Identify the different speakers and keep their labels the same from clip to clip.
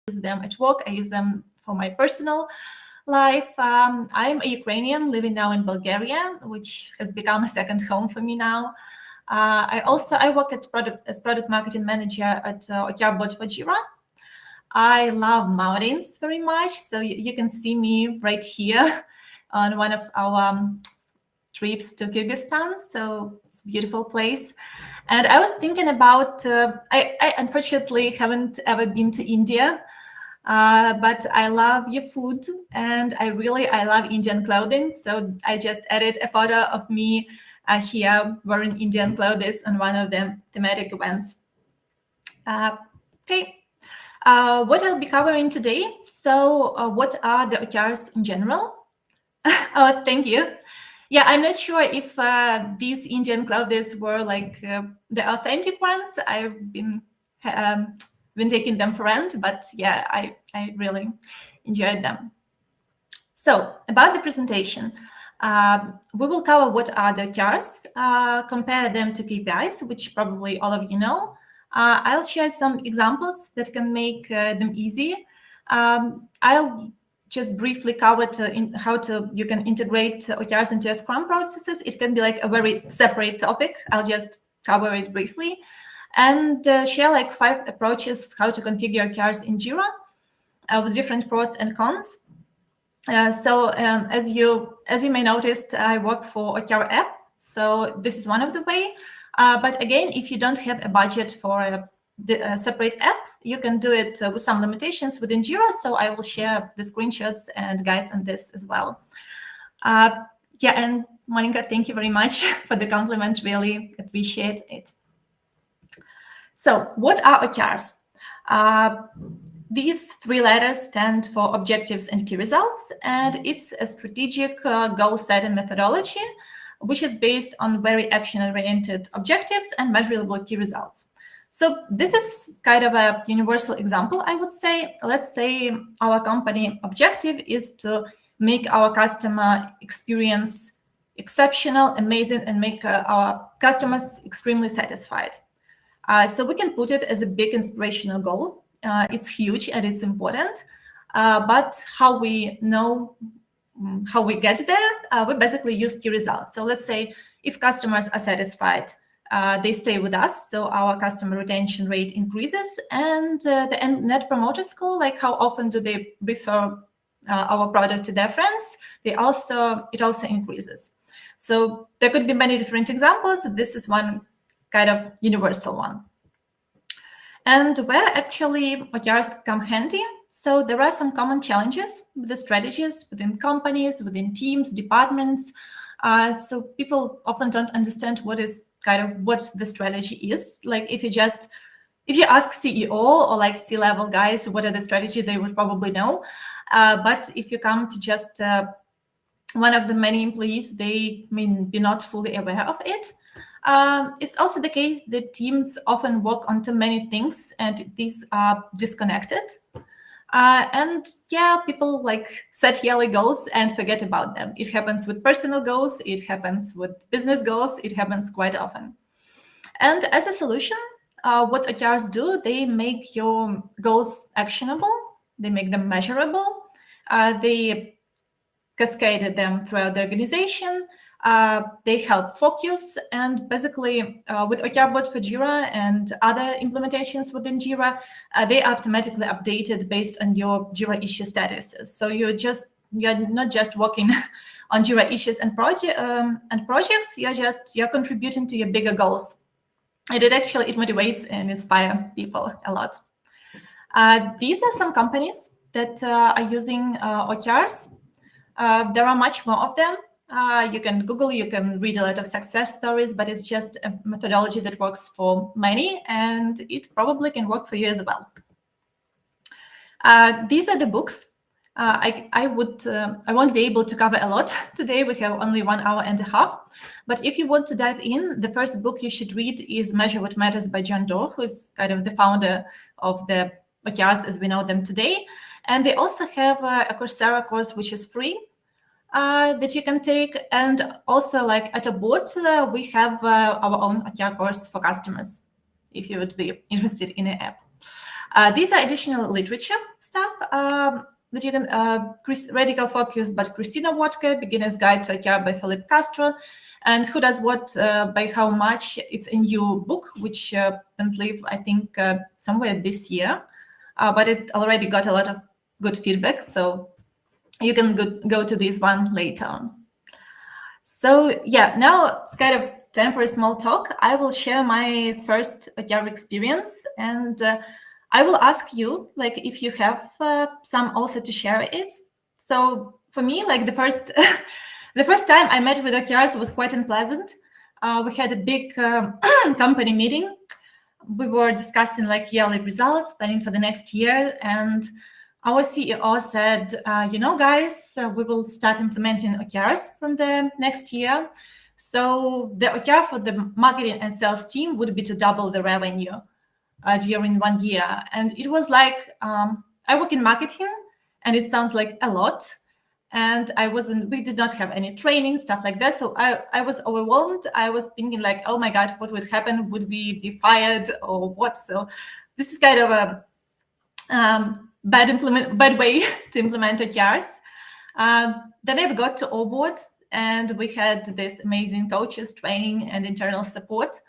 Speaker 1: use them at work. I use them for my personal life. I'm a Ukrainian living now in Bulgaria, which has become a second home for me now. I work as product marketing manager at OKR bot for Jira. I love mountains very much, so you can see me right here on one of our trips to Kyrgyzstan. So it's a beautiful place. And I was thinking about, I unfortunately haven't ever been to India, but I love your food and I love Indian clothing. So I just added a photo of me here wearing Indian clothes on one of the thematic events. Okay. What I'll be covering today. So what are the OKRs in general? Oh, thank you. Yeah, I'm not sure if these Indian clothes were like the authentic ones. I've been taking them for rent, but yeah, I really enjoyed them. So about the presentation, we will cover what are the OKRs, compare them to KPIs, which probably all of you know. I'll share some examples that can make them easy. I'll just briefly cover how you can integrate OKRs into your Scrum processes. It can be like a very separate topic. I'll just cover it briefly and share like 5 approaches how to configure OKRs in Jira with different pros and cons. As you may notice, I work for OKR app. So this is one of the way. But again, if you don't have a budget for a separate app, you can do it with some limitations within Jira. So I will share the screenshots and guides on this as well. Yeah, and Monica, thank you very much for the compliment. Really appreciate it. So what are OKRs? These 3 letters stand for objectives and key results, and it's a strategic goal-setting methodology, which is based on very action-oriented objectives and measurable key results. So this is kind of a universal example, I would say. Let's say our company objective is to make our customer experience exceptional, amazing, and make our customers extremely satisfied. So we can put it as a big inspirational goal. It's huge and it's important, but how we know how we get there, we basically use key results. So let's say if customers are satisfied, they stay with us, so our customer retention rate increases, and the net promoter score, like how often do they refer our product to their friends, it also increases. So there could be many different examples. This is one kind of universal one. And where actually OKRs come handy. So there are some common challenges with the strategies within companies, within teams, departments. So people often don't understand what the strategy is. Like if you ask CEO or like C-level guys what are the strategy, they would probably know. But if you come to just one of the many employees, they may be not fully aware of it. It's also the case that teams often work on too many things and these are disconnected. And yeah, people like set yearly goals and forget about them. It happens with personal goals, it happens with business goals, it happens quite often. And as a solution, what OKRs do, they make your goals actionable, they make them measurable, they cascade them throughout the organization, they help focus, and basically with OKR bot for Jira and other implementations within Jira, they are automatically updated based on your Jira issue statuses. So you're not just working on Jira issues and projects, you're contributing to your bigger goals. And it motivates and inspires people a lot. These are some companies that are using OKRs. There are much more of them. You can Google, you can read a lot of success stories, but it's just a methodology that works for many, and it probably can work for you as well. These are the books. I won't be able to cover a lot today. We have only 1 hour and a half. But if you want to dive in, the first book you should read is Measure What Matters by John Doerr, who is kind of the founder of the OKRs as we know them today. And they also have a Coursera course, which is free, that you can take. And also, like at a board, we have our own OKR course for customers, if you would be interested in an app. These are additional literature stuff that you can Radical Focus by Christina Wodka, Beginner's Guide to HR by Philip Castro, and Who Does What by How Much. It's a new book, which went live, I think, somewhere this year, but it already got a lot of good feedback, so you can go to this one later on. So yeah, now it's kind of time for a small talk. I will share my first OKR experience, and I will ask you, like, if you have some also to share it. So for me, like the first the first time I met with OKRs was quite unpleasant. We had a big company meeting. We were discussing like yearly results, planning for the next year, and our CEO said, guys, we will start implementing OKRs from the next year. So the OKR for the marketing and sales team would be to double the revenue during 1 year. And it was like, I work in marketing, and it sounds like a lot. And we did not have any training, stuff like that. So I was overwhelmed. I was thinking like, oh my God, what would happen? Would we be fired or what? So this is kind of a bad way to implement OKRs. Then I got to onboard, and we had this amazing coaches, training, and internal support.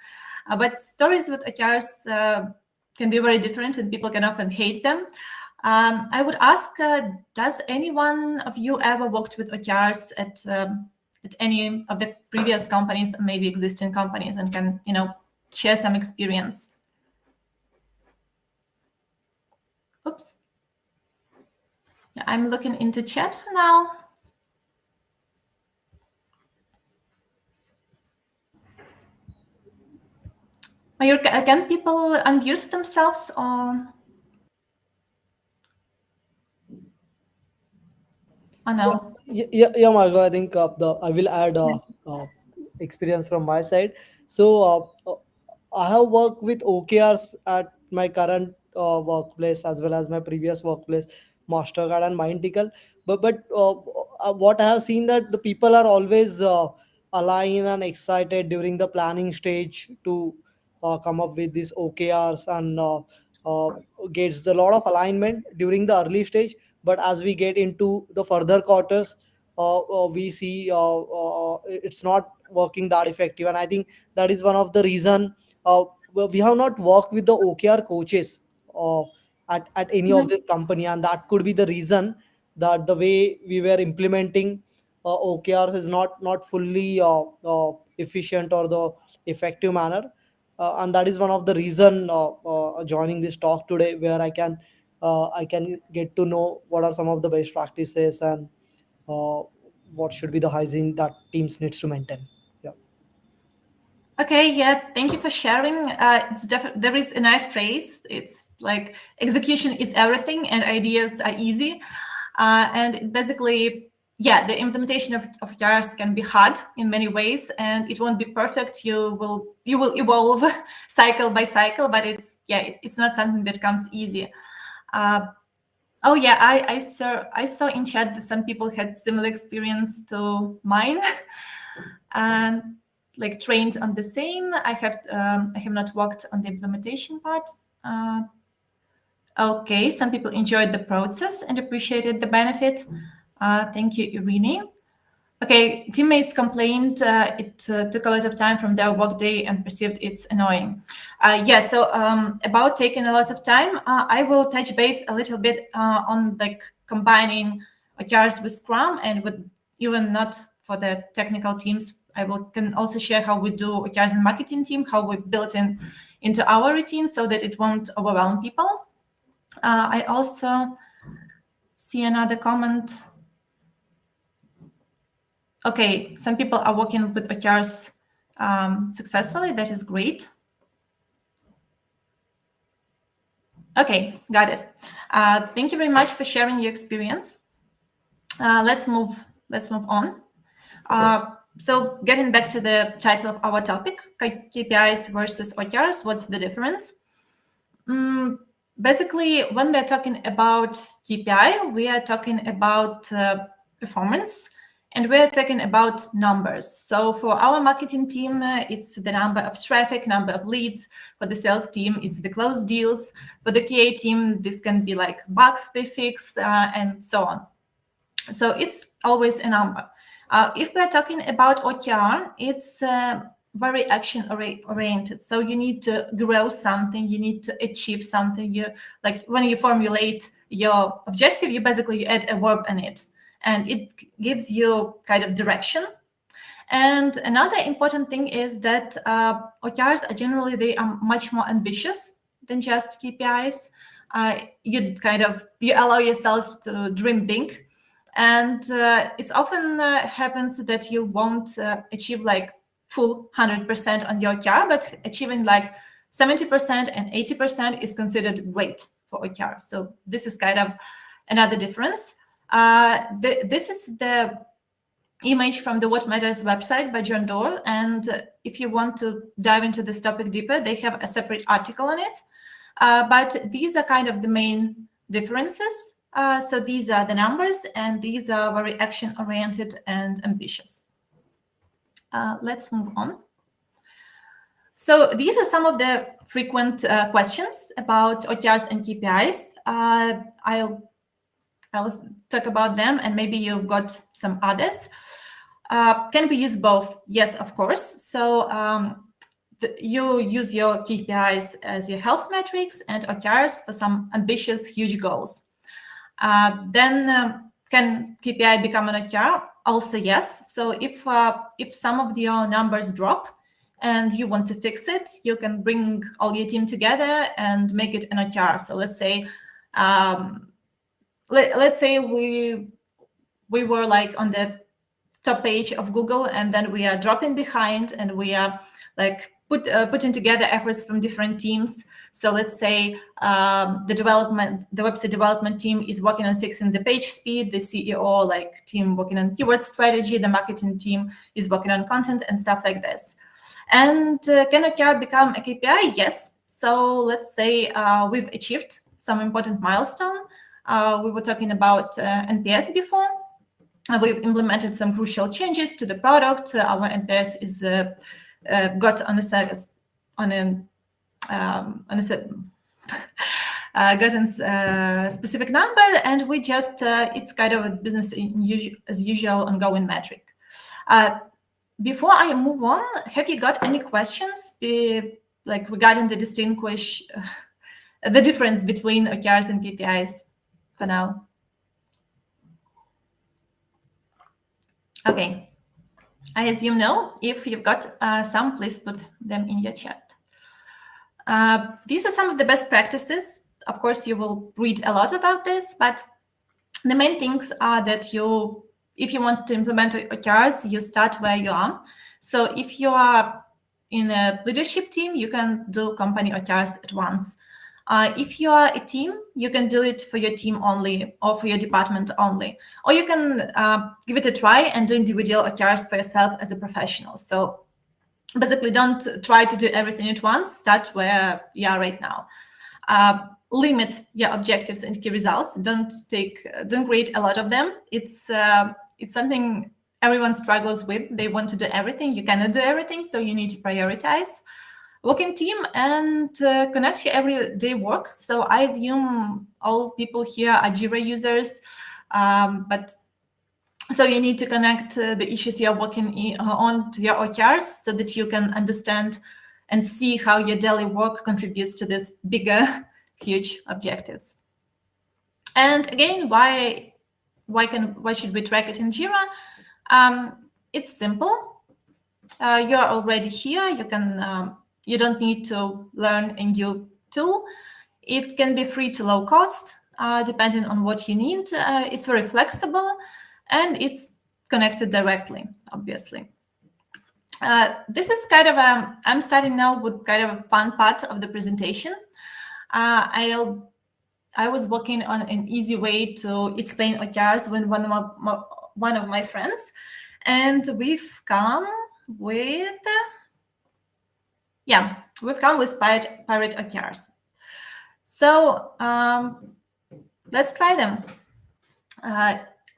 Speaker 1: But stories with OKRs can be very different, and people can often hate them. I would ask, does anyone of you ever worked with OKRs at any of the previous companies, maybe existing companies, and can share some experience? Oops. Yeah, I'm looking into chat for now. Can people unmute themselves or no?
Speaker 2: Yeah, Margo. I think I will add experience from my side. So I have worked with OKRs at my current workplace as well as my previous workplace, Mastercard and Mindtickle. But what I have seen that the people are always aligned and excited during the planning stage to come up with these OKRs and uh, gets a lot of alignment during the early stage. But as we get into the further quarters, we see it's not working that effective, and I think that is one of the reason we have not worked with the OKR coaches uh, at any of
Speaker 1: Mhm.
Speaker 2: this company, and that could be the reason that the way we were implementing OKRs is not fully efficient or the effective manner. And that is one of the reason joining this talk today, where I can get to know what are some of the best practices and uh, what should be the hygiene that teams needs to maintain. Yeah.
Speaker 1: Okay, yeah, thank you for sharing. There is a nice phrase. It's like execution is everything, and ideas are easy. And basically, yeah, the implementation of OKRs can be hard in many ways, and it won't be perfect. You will evolve cycle by cycle, but it's not something that comes easy. Uh, oh yeah, I saw in chat that some people had similar experience to mine. And like trained on the same. I have not worked on the implementation part. Okay, some people enjoyed the process and appreciated the benefit. Thank you, Irene. Okay, teammates complained it took a lot of time from their workday and perceived it's annoying. Yeah, so about taking a lot of time, I will touch base a little bit on like combining OKRs with Scrum and with even not for the technical teams. Can also share how we do OKRs in marketing team, how we built into our routine so that it won't overwhelm people. I also see another comment. Okay, some people are working with OKRs successfully. That is great. Okay, got it. Thank you very much for sharing your experience. Let's move on. So getting back to the title of our topic, KPIs versus OKRs, what's the difference? Basically, when we're talking about KPI, we are talking about performance And we're talking about numbers. So for our marketing team, it's the number of traffic, number of leads. For the sales team, it's the closed deals. For the QA team, this can be like bugs they fix and so on. So it's always a number. If we're talking about OKR, it's very action oriented. So you need to grow something, you need to achieve something. You like when you formulate your objective, you basically add a verb in it, and it gives you kind of direction. And another important thing is that OKRs are generally, they are much more ambitious than just KPIs. You allow yourself to dream big, and it often happens that you won't achieve like full 100% on your OKR, but achieving like 70% and 80% is considered great for OKR. So this is kind of another difference. This is the image from the What Matters website by John Doerr. And if you want to dive into this topic deeper, they have a separate article on it. But these are kind of the main differences. So these are the numbers, and these are very action-oriented and ambitious. Let's move on. So these are some of the frequent questions about OKRs and KPIs. I'll talk about them, and maybe you've got some others. Can we use both? Yes, of course. So you use your KPIs as your health metrics and OKRs for some ambitious, huge goals. Then can KPI become an OKR? Also, yes. So if some of your numbers drop and you want to fix it, you can bring all your team together and make it an OKR. So let's say we were like on the top page of Google, and then we are dropping behind, and we are like putting together efforts from different teams. So let's say the website development team is working on fixing the page speed, the CEO team working on keyword strategy, the marketing team is working on content and stuff like this. And can OKR become a KPI? Yes. So let's say we've achieved some important milestone. We were talking about NPS before. We've implemented some crucial changes to the product. Our NPS is got on a specific number, and we just it's kind of a business as usual ongoing metric. Before I move on, have you got any questions regarding the the difference between OKRs and KPIs for now? Okay, I assume no. If you've got some, please put them in your chat. These are some of the best practices. Of course, you will read a lot about this, but the main things are that if you want to implement OKRs, you start where you are. So if you are in a leadership team, you can do company OKRs at once. If you are a team, you can do it for your team only or for your department only. Or you can give it a try and do individual OKRs for yourself as a professional. So basically, don't try to do everything at once. Start where you are right now. Limit your objectives and key results. Don't create a lot of them. It's something everyone struggles with. They want to do everything. You cannot do everything, so you need to prioritize. Work in team and connect your everyday work. So I assume all people here are Jira users, but so you need to connect the issues you're working on to your OKRs so that you can understand and see how your daily work contributes to this bigger, huge objectives. And again, why should we track it in Jira? It's simple. You're already here. You don't need to learn a new tool. It can be free to low cost, depending on what you need. It's very flexible, and it's connected directly, obviously. This is kind of I'm starting now with kind of a fun part of the presentation. I was working on an easy way to explain OKRs with one of my friends, and we've come with pirate OKRs. So let's try them.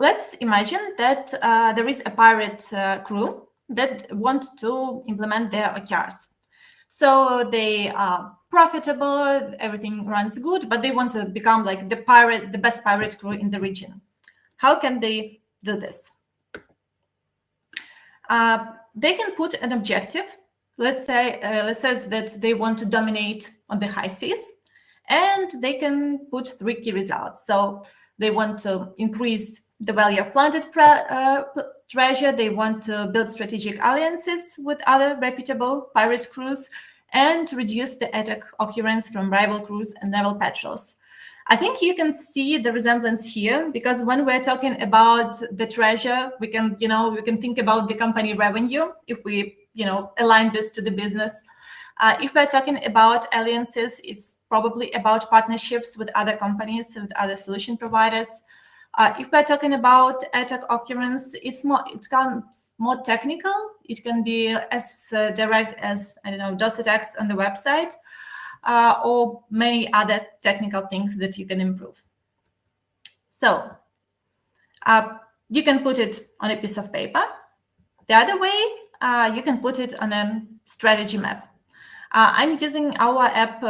Speaker 1: let's imagine that there is a pirate crew that want to implement their OKRs. So they are profitable, everything runs good, but they want to become like the best pirate crew in the region. How can they do this? They can put an objective. Let's say that they want to dominate on the high seas, and they can put 3 key results. So they want to increase the value of planted treasure. They want to build strategic alliances with other reputable pirate crews and reduce the attack occurrence from rival crews and naval patrols. I think you can see the resemblance here, because when we're talking about the treasure, we can think about the company revenue if we, align this to the business. If we're talking about alliances, it's probably about partnerships with other companies, with other solution providers. If we're talking about attack occurrence, it becomes more technical. It can be as direct as, DOS attacks on the website, or many other technical things that you can improve. So you can put it on a piece of paper. The other way, you can put it on a strategy map. I'm using our app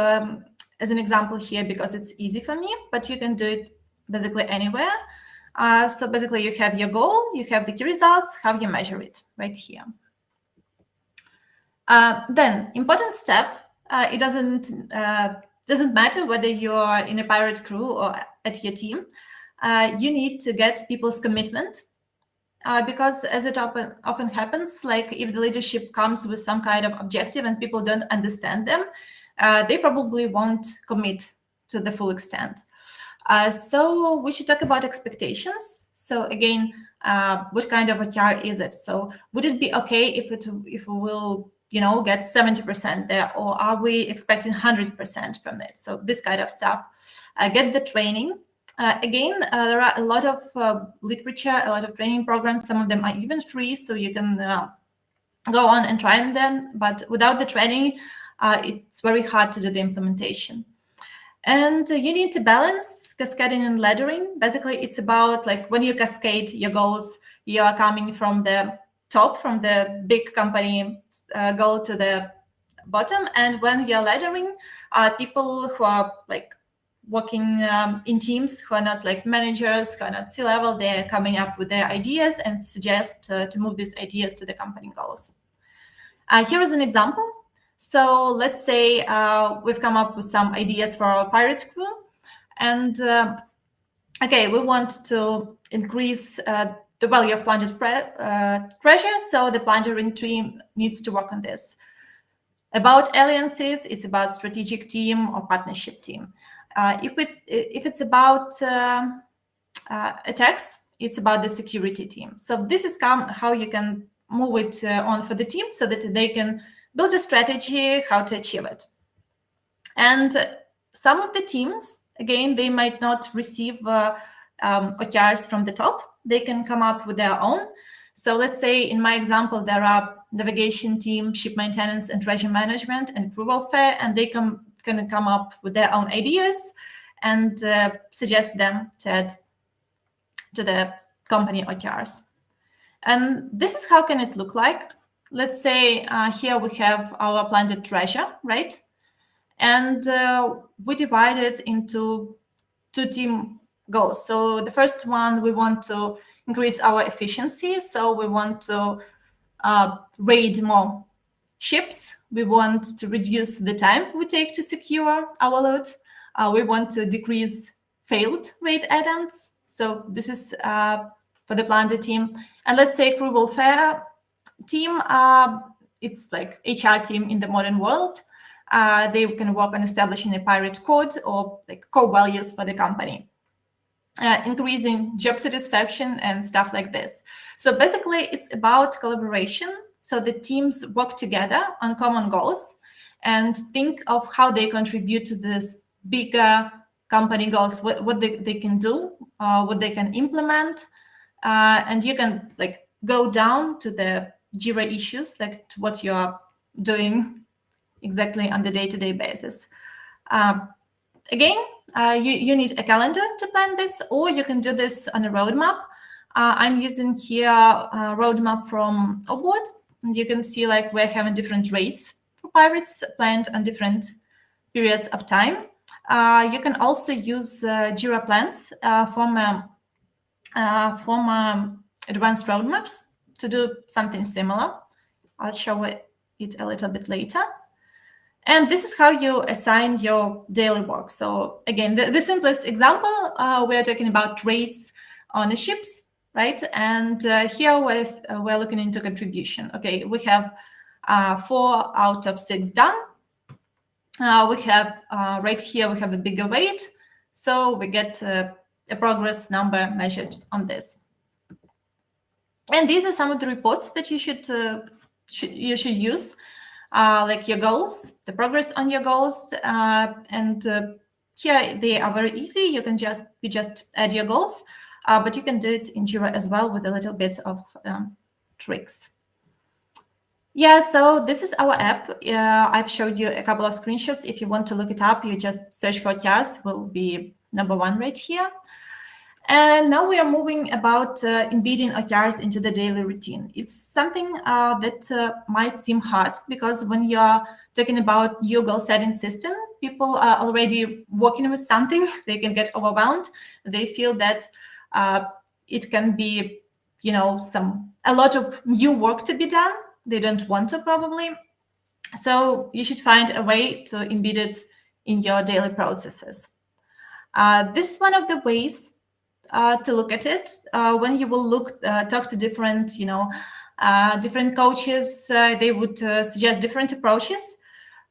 Speaker 1: as an example here because it's easy for me, but you can do it basically anywhere. So basically you have your goal, you have the key results, how you measure it right here. Then important step, it doesn't matter whether you're in a pirate crew or at your team, you need to get people's commitment. Because as it often happens, like if the leadership comes with some kind of objective and people don't understand them, they probably won't commit to the full extent. So we should talk about expectations. So again, what kind of OKR is it? So would it be okay if we will get 70% there, or are we expecting 100% from it? So this kind of stuff. Get the training. Again, there are a lot of literature, a lot of training programs. Some of them are even free, so you can go on and try them. But without the training, it's very hard to do the implementation. And you need to balance cascading and laddering. Basically, it's about like when you cascade your goals, you are coming from the top, from the big company goal to the bottom. And when you're laddering, people who are like working in teams, who are not like managers, who are not C-level, they're coming up with their ideas and suggest to move these ideas to the company goals. Here is an example. So let's say we've come up with some ideas for our pirate crew, and okay, we want to increase the value of planted treasure, so the plundering team needs to work on this. About alliances, it's about strategic team or partnership team. If it's about attacks, it's about the security team. So this is how you can move it on for the team so that they can build a strategy how to achieve it. And some of the teams, again, they might not receive OKRs from the top. They can come up with their own. So let's say in my example, there are navigation team, ship maintenance, and treasure management, and crew welfare, and they can come up with their own ideas and suggest them to add to the company OKRs. And this is how can it look like. Let's say here we have our planted treasure, right? And we divide it into 2 team goals. So the first one, we want to increase our efficiency. So we want to raid more ships. We want to reduce the time we take to secure our loot. We want to decrease failed raid attempts. So this is for the planted team. And let's say crew welfare team, it's like HR team in the modern world. They can work on establishing a pirate code or like core values for the company, increasing job satisfaction and stuff like this. So basically, it's about collaboration. So the teams work together on common goals and think of how they contribute to this bigger company goals, what they can do, what they can implement. And you can like go down to the Jira issues, like to what you're doing exactly on the day-to-day basis. Again, you need a calendar to plan this, or you can do this on a roadmap. I'm using here a roadmap from Award. And you can see like we're having different rates for pirates planned on different periods of time. You can also use Jira plans from advanced roadmaps to do something similar. I'll show it a little bit later. And this is how you assign your daily work. So again, the simplest example, we're talking about rates on ships, right? And here we're looking into contribution. Okay, we have 4 out of 6 done. We have right here, we have a bigger weight. So we get a progress number measured on this. And these are some of the reports that you should use, like your goals, the progress on your goals, and here they are very easy. You just add your goals, but you can do it in Jira as well with a little bit of tricks. Yeah, so this is our app. I've showed you a couple of screenshots. If you want to look it up, you just search for OKRs, will be #1 right here. And now we are moving about embedding OKRs into the daily routine. It's something that might seem hard because when you're talking about your goal setting system, people are already working with something. They can get overwhelmed. They feel that it can be, a lot of new work to be done. They don't want to probably. So you should find a way to embed it in your daily processes. This is one of the ways to look at it. When you will talk to different, different coaches, they would suggest different approaches.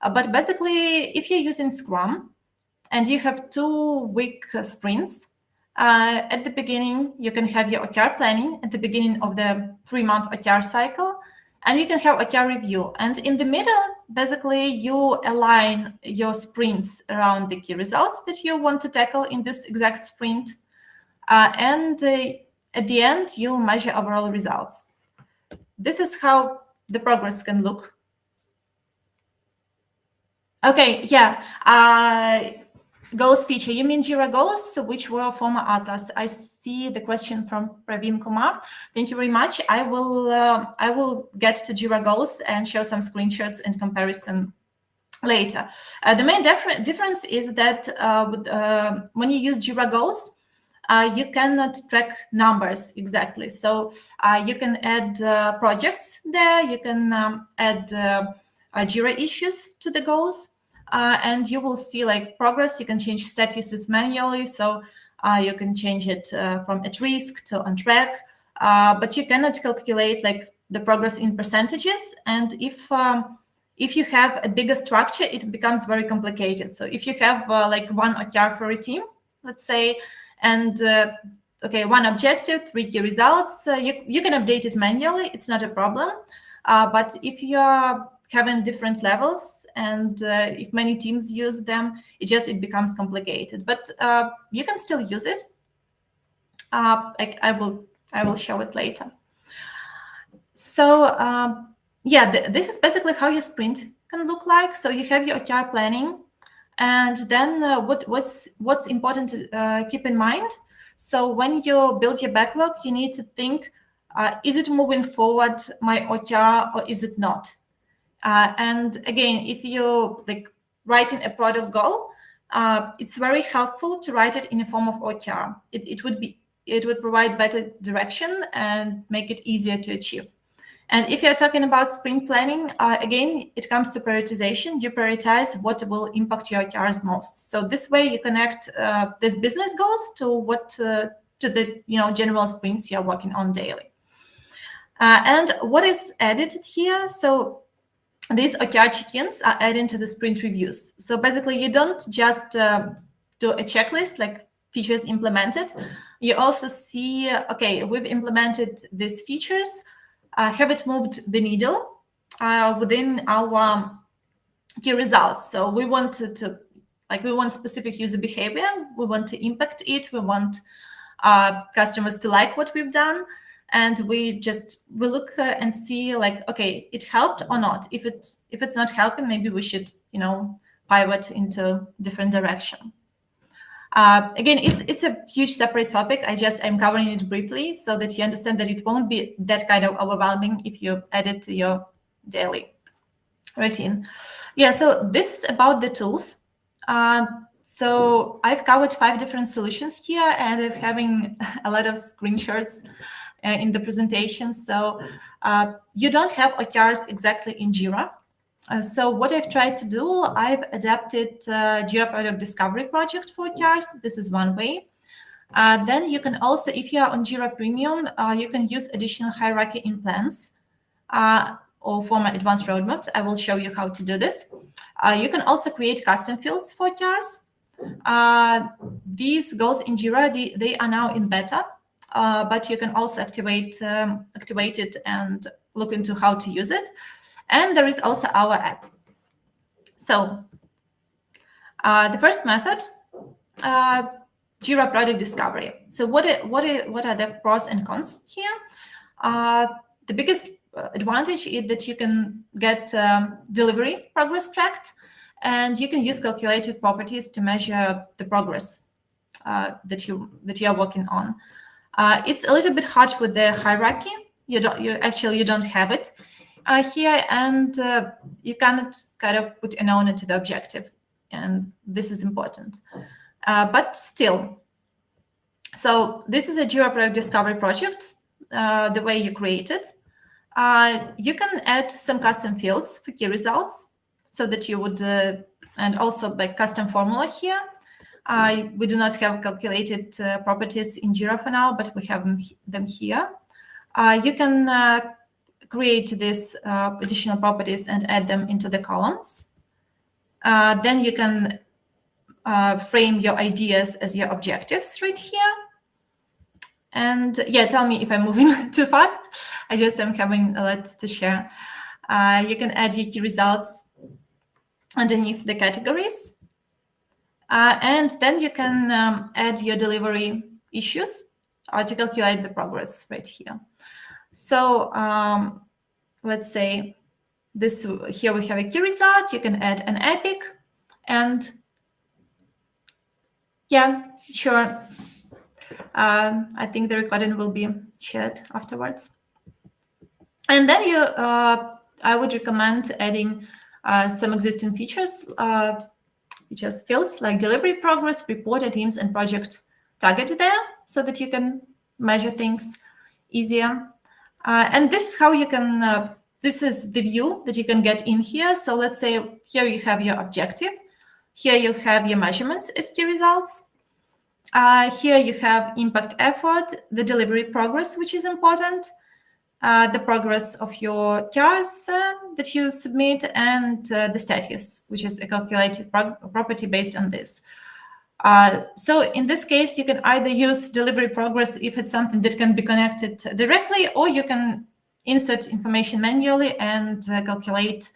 Speaker 1: But basically, if you're using Scrum and you have 2-week sprints, at the beginning, you can have your OKR planning at the beginning of the 3-month OKR cycle, and you can have OKR review. And in the middle, basically, you align your sprints around the key results that you want to tackle in this exact sprint. And at the end, you measure overall results. This is how the progress can look. Okay, yeah. Goals feature. You mean Jira goals, which were former Atlas? I see the question from Praveen Kumar. Thank you very much. I will get to Jira goals and show some screenshots and comparison later. The main difference is that when you use Jira goals, you cannot track numbers exactly. So you can add projects there. You can add Jira issues to the goals. And you will see like progress. You can change statuses manually. So you can change it from at risk to on track. But you cannot calculate like the progress in percentages. And if you have a bigger structure, it becomes very complicated. So if you have like one OKR for a team, let's say, and okay, one objective, 3 key results, you can update it manually. It's not a problem. But if you're having different levels and if many teams use them, it becomes complicated. But you can still use it. I will show it later. So yeah, this is basically how your sprint can look like. So you have your OKR planning, and then what's important to keep in mind. So when you build your backlog, you need to think, is it moving forward my OKR or is it not? And again, if you're like writing a product goal, it's very helpful to write it in a form of OKR. It would provide better direction and make it easier to achieve. And if you're talking about sprint planning, again, it comes to prioritization. You prioritize what will impact your OKRs most. So this way, you connect these business goals to the general sprints you're working on daily. And what is added here? So these OKR check-ins are added to the sprint reviews. So basically, you don't just do a checklist like features implemented. You also see, okay, we've implemented these features. Have it moved the needle within our key results? So we want we want specific user behavior. We want to impact it. We want customers to like what we've done. And we look and see like, okay, it helped or not. If it's not helping, maybe we should, pivot into different direction. Again, it's a huge separate topic. I'm covering it briefly so that you understand that it won't be that kind of overwhelming if you add it to your daily routine. Yeah, so this is about the tools. So I've covered 5 different solutions here, and I'm having a lot of screenshots in the presentation. So you don't have OKRs exactly in Jira. So what I've tried to do, I've adapted Jira Product Discovery project for OKRs. This is one way. Then you can also, if you are on Jira Premium, you can use additional hierarchy in plans or for my advanced roadmaps. I will show you how to do this. You can also create custom fields for OKRs. These goals in Jira, they are now in beta, but you can also activate it and look into how to use it. And there is also our app. So the first method, Jira Product Discovery. So what are the pros and cons here? The biggest advantage is that you can get delivery progress tracked, and you can use calculated properties to measure the progress that you are working on. It's a little bit hard with the hierarchy. You don't have it here, and you cannot kind of put an owner to the objective, and this is important. But still, so this is a Jira Product Discovery project. The way you create it, you can add some custom fields for key results, so that you would, and also like custom formula here. We do not have calculated properties in Jira for now, but we have them here. You can create these additional properties and add them into the columns. Then you can frame your ideas as your objectives right here. And yeah, tell me if I'm moving too fast. I just am having a lot to share. You can add your key results underneath the categories. And then you can add your delivery issues to calculate the progress right here. So let's say this here we have a key result. You can add an epic, and yeah, sure. I think the recording will be shared afterwards. And then I would recommend adding some existing features, fields like delivery progress, report items, and project target there, so that you can measure things easier. And this is how you can, this is the view that you can get in here. So let's say here you have your objective. Here you have your measurements as key results. Here you have impact effort, the delivery progress, which is important, the progress of your TRs that you submit, and the status, which is a calculated property based on this. So in this case, you can either use delivery progress if it's something that can be connected directly, or you can insert information manually and calculate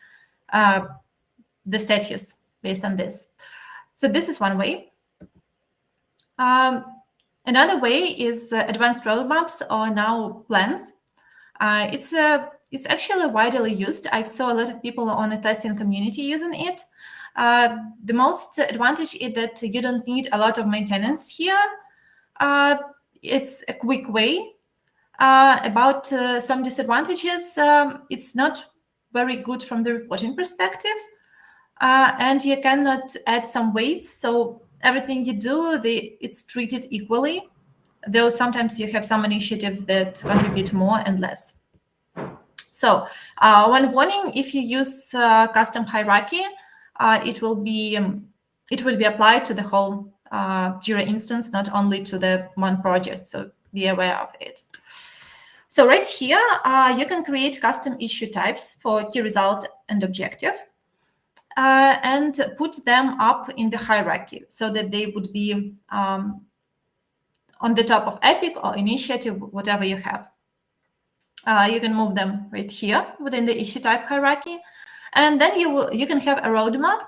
Speaker 1: the status based on this. So this is one way. Another way is advanced roadmaps, or now plans. It's actually widely used. I saw a lot of people on the Atlassian community using it. The most advantage is that you don't need a lot of maintenance here. It's a quick way. About some disadvantages, it's not very good from the reporting perspective, and you cannot add some weights. So everything you do, it's treated equally, though sometimes you have some initiatives that contribute more and less. So one warning: if you use custom hierarchy, it will be applied to the whole Jira instance, not only to the one project. So be aware of it. So right here, you can create custom issue types for key result and objective, and put them up in the hierarchy so that they would be on the top of epic or initiative, whatever you have. You can move them right here within the issue type hierarchy. And then you can have a roadmap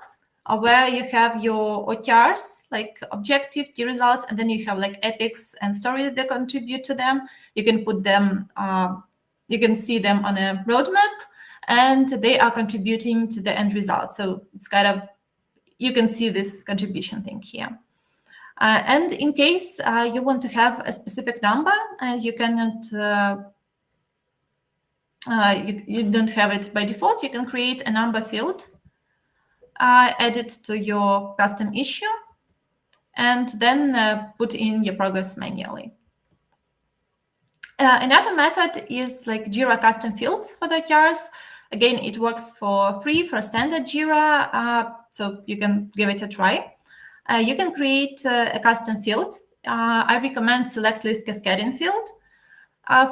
Speaker 1: where you have your OKRs, like objective, key results, and then you have like epics and stories that contribute to them. You can put them, you can see them on a roadmap, and they are contributing to the end result. So it's kind of, you can see this contribution thing here. And in case you want to have a specific number and you cannot, you don't have it by default, you can create a number field, add it to your custom issue, and then put in your progress manually. Another method is like Jira custom fields for the OKRs. Again, it works for free for standard Jira, so you can give it a try. You can create a custom field. I recommend select list cascading field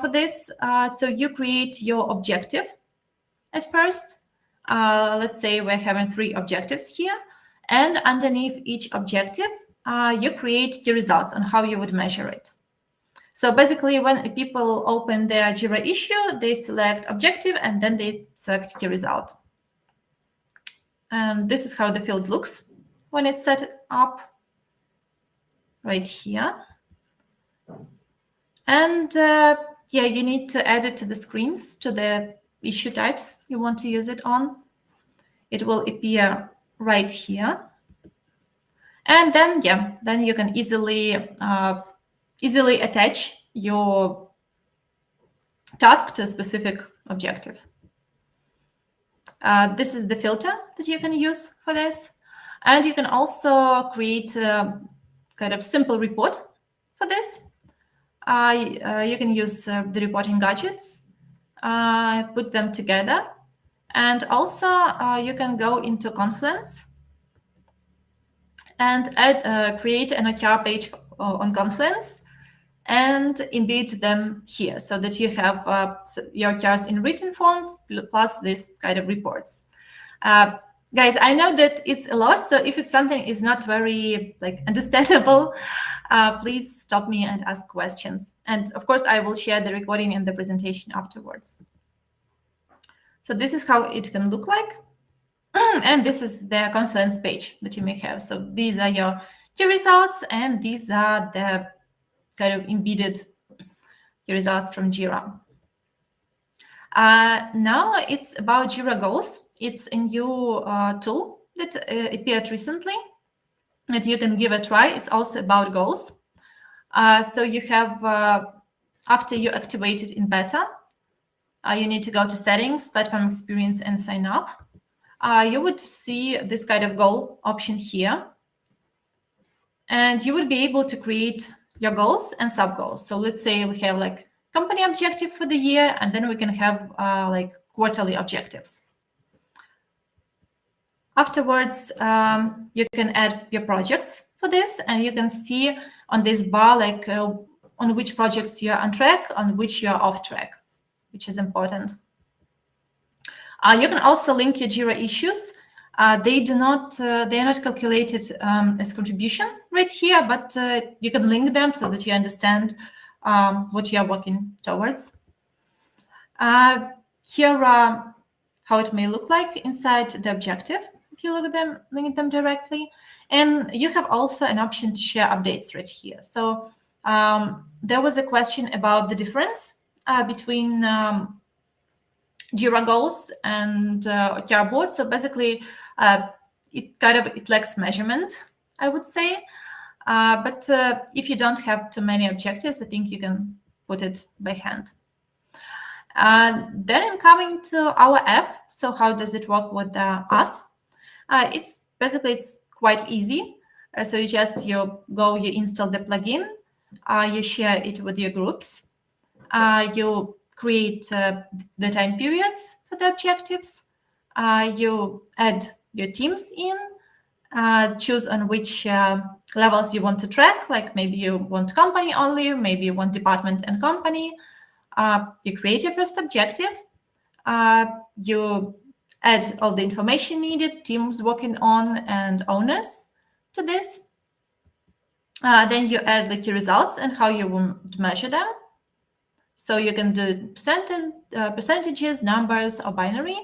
Speaker 1: for this. So you create your objective at first. Let's say we're having 3 objectives here. And underneath each objective, you create the results on how you would measure it. So basically, when people open their Jira issue, they select objective and then they select the result. And this is how the field looks when it's set up right here. And yeah, you need to add it to the screens, to the issue types you want to use it on. It will appear right here. And then, yeah, then you can easily attach your task to a specific objective. This is the filter that you can use for this. And you can also create a kind of simple report for this. You can use the reporting gadgets, put them together. And also you can go into Confluence and create an OKR page on Confluence and embed them here so that you have your OKRs in written form plus this kind of reports. Guys, I know that it's a lot, so if it's something is not very understandable, please stop me and ask questions. And of course, I will share the recording and the presentation afterwards. So this is how it can look like. And this is the Confluence page that you may have. So these are your key results, and these are the kind of embedded results from Jira. Now it's about Jira Goals. It's a new tool that appeared recently that you can give a try. It's also about goals. So you have, after you activate it in beta, you need to go to settings, platform experience, and sign up. You would see this kind of goal option here. And you would be able to create your goals and sub-goals. So let's say we have company objective for the year, and then we can have quarterly objectives. Afterwards, you can add your projects for this, and you can see on this bar on which projects you're on track, on which you're off track, which is important. You can also link your Jira issues. They are not calculated as contribution right here, but you can link them so that you understand what you are working towards. Here are how it may look like inside the objective if you look at them, link them directly. And you have also an option to share updates right here. So there was a question about the difference between Jira goals and OKR board. So basically, it lacks measurement, I would say. But if you don't have too many objectives, I think you can put it by hand. Then I'm coming to our app. So how does it work with us? It's quite easy. So you install the plugin, you share it with your groups, you create the time periods for the objectives, you add your teams in, choose on which levels you want to track, like maybe you want company only, maybe you want department and company. You create your first objective, you add all the information needed, teams working on, and owners to this. Then you add the key results and how you want to measure them. So you can do percentages, numbers, or binary.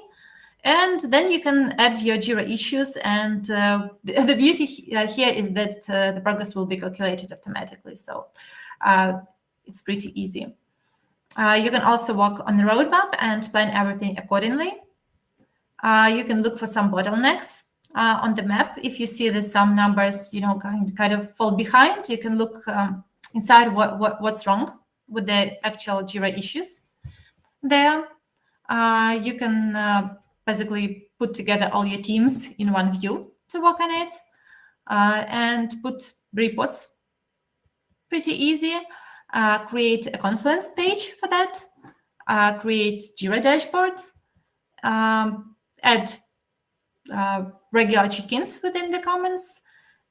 Speaker 1: And then you can add your Jira issues. And the beauty here is that the progress will be calculated automatically. So it's pretty easy. You can also work on the roadmap and plan everything accordingly. You can look for some bottlenecks on the map. If you see that some numbers, kind of fall behind, you can look inside what's wrong with the actual Jira issues. There, you can basically put together all your teams in one view to work on it, and put reports. Pretty easy. Create a Confluence page for that. Create Jira dashboard. Add regular check-ins within the comments.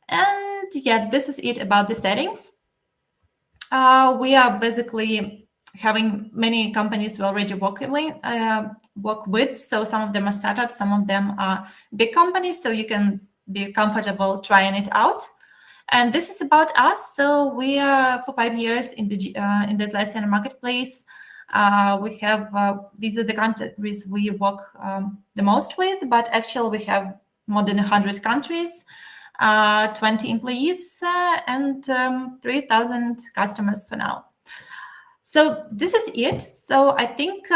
Speaker 1: And yeah, this is it about the settings. We are basically having many companies we already work with. So some of them are startups, some of them are big companies. So you can be comfortable trying it out. And this is about us. So we are for 5 years in the Atlassian marketplace. We have these are the countries we work the most with, but actually we have more than 100 countries, 20 employees, and 3,000 customers for now. So this is it. So I think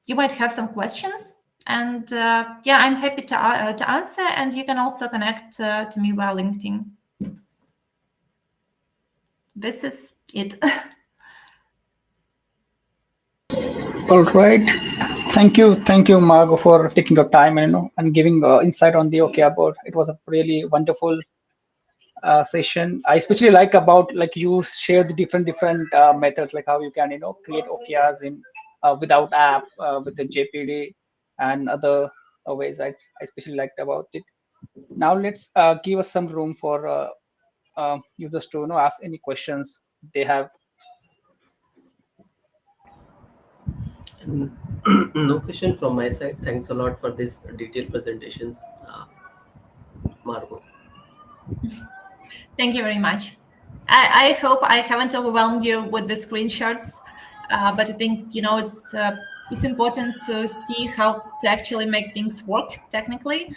Speaker 1: you might have some questions, and yeah, I'm happy to answer. And you can also connect to me via LinkedIn. This is it.
Speaker 3: All right. Thank you, Margot, for taking your time and giving insight on the OKR board. It was a really wonderful session. I especially like about like you share the different methods, like how you can create OKRs in without app with the JPD and other ways. I especially liked about it. Now let's give us some room for users to ask any questions they have.
Speaker 4: No question from my side. Thanks a lot for this detailed presentations, Margot.
Speaker 1: Thank you very much. I hope I haven't overwhelmed you with the screenshots, but I think it's important to see how to actually make things work technically,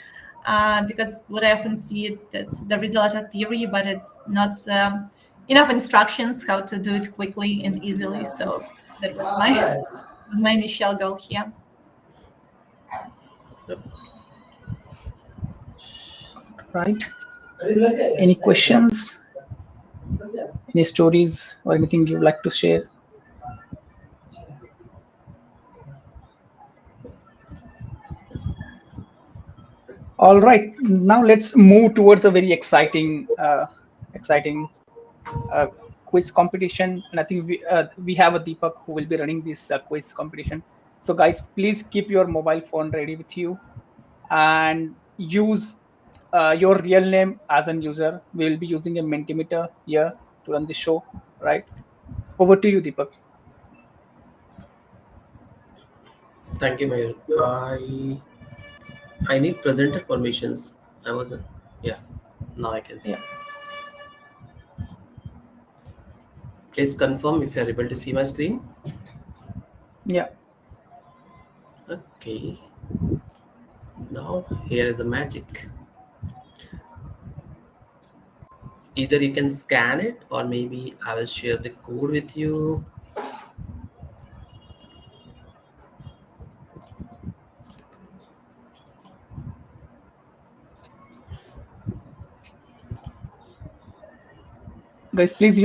Speaker 1: because what I often see is that there is a lot of theory, but it's not enough instructions how to do it quickly and easily. So that was my initial goal here.
Speaker 3: Right. Any questions? Any stories or anything you'd like to share? All right. Now let's move towards a very exciting quiz competition, and I think we have a Deepak who will be running this quiz competition. So guys, please keep your mobile phone ready with you and use your real name as an user. We will be using a Mentimeter here to run the show. Right. Over to you, Deepak.
Speaker 4: Thank you, Mayur. I need presenter permissions. I wasn't. Yeah. Now I can see.
Speaker 3: Yeah.
Speaker 4: Please confirm if you are able to see my screen.
Speaker 3: Yeah.
Speaker 4: Okay. Now here is the magic. Either you can scan it, or maybe I will share the code with you.
Speaker 3: Guys, please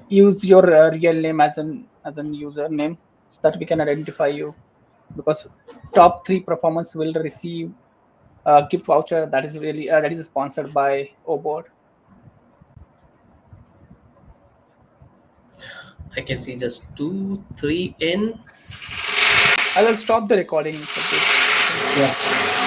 Speaker 3: use your real name as an username so that we can identify you, because top 3 performers will receive a gift voucher that is sponsored by OBOD.
Speaker 4: I can see just 2, 3 in.
Speaker 3: I will stop the recording.
Speaker 4: Yeah.